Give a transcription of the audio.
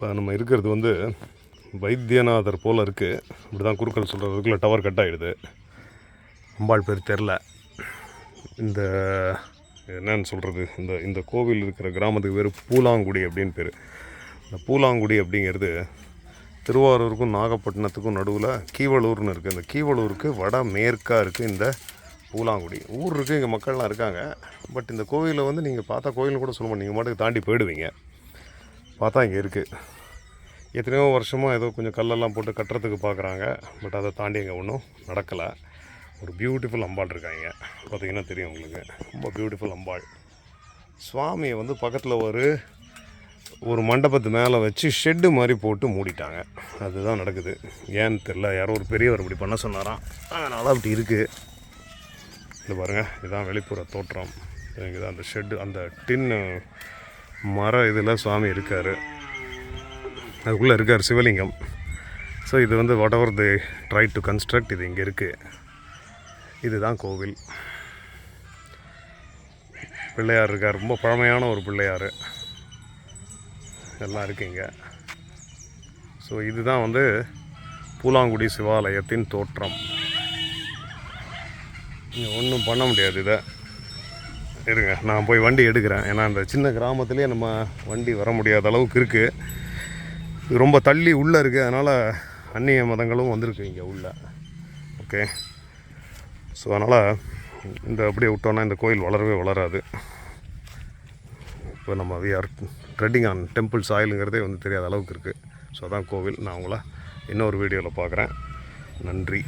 இப்போ நம்ம இருக்கிறது வந்து வைத்தியநாதர் போல் இருக்குது. இப்படி தான் குறுக்கள் சொல்கிறதுக்குள்ளே டவர் கட் ஆகிடுது. அம்பாள் பேர் தெரில. இந்த என்னன்னு சொல்கிறது, இந்த கோவில் இருக்கிற கிராமத்துக்கு பேர் பூலாங்குடி அப்படின்னு பேர். இந்த பூலாங்குடி அப்படிங்கிறது திருவாரூருக்கும் நாகப்பட்டினத்துக்கும் நடுவில் கீவளூர்னு இருக்குது. இந்த கீவளூருக்கு வட மேற்காக இருக்குது இந்த பூலாங்குடி ஊர் இருக்குது. இங்கே மக்கள்லாம் இருக்காங்க. பட் இந்த கோவிலில் வந்து நீங்கள் பார்த்தா கோயில்னு கூட சொல்ல மாட்டீங்க, நீங்கள் மாட்டுக்கு தாண்டி போயிடுவீங்க. பார்த்தா இங்கே இருக்குது. எத்தனையோ வருஷமாக ஏதோ கொஞ்சம் கல்லெல்லாம் போட்டு கட்டுறதுக்கு பார்க்குறாங்க. பட் அதை தாண்டி இங்கே ஒன்றும் நடக்கலை. ஒரு பியூட்டிஃபுல் அம்பாள் இருக்காங்க, பார்த்தீங்கன்னா தெரியும் உங்களுக்கு. ரொம்ப பியூட்டிஃபுல் அம்பாள். சுவாமியை வந்து பக்கத்தில் ஒரு மண்டபத்து மேலே வச்சு ஷெட்டு மாதிரி போட்டு மூடிட்டாங்க. அதுதான் நடக்குது. ஏன்னு தெரில, யாரோ ஒரு பெரியவர் இப்படி பண்ண சொன்னாராம், அதனால் அப்படி இருக்குது. இது பாருங்கள், இதுதான் வெளிப்புற தோற்றம். இங்கே தான் அந்த ஷெட்டு, அந்த டின்னு மர இதில் சுவாமி இருக்கார். அதுக்குள்ளே இருக்கார் சிவலிங்கம். ஸோ இது வந்து what ever the try to construct, இது இங்கே இருக்குது. இதுதான் கோவில். பிள்ளையார் இருக்கார், ரொம்ப பழமையான ஒரு பிள்ளையார். எல்லாம் இருக்குங்க. ஸோ இதுதான் வந்து பூலாங்குடி சிவாலயத்தின் தோற்றம். இங்கே ஒன்றும் பண்ண முடியாது. இதை இருங்க, நான் போய் வண்டி எடுக்கிறேன். ஏன்னா அந்த சின்ன கிராமத்துலேயே நம்ம வண்டி வர முடியாத அளவுக்கு இருக்குது. இது ரொம்ப தள்ளி உள்ளே இருக்குது. அதனால் அந்நிய மதங்களும் வந்திருக்கு இங்கே உள்ளே. ஓகே, ஸோ அதனால் இந்த அப்படியே விட்டோன்னா இந்த கோயில் வளரவே வளராது. இப்போ நம்ம வி ஆர் ட்ரெட்டிங் ஆன் டெம்பிள் சாயிலுங்கிறதே வந்து தெரியாத அளவுக்கு இருக்குது. ஸோ அதான் கோவில். நான் உங்களை இன்னொரு வீடியோவில் பார்க்குறேன். நன்றி.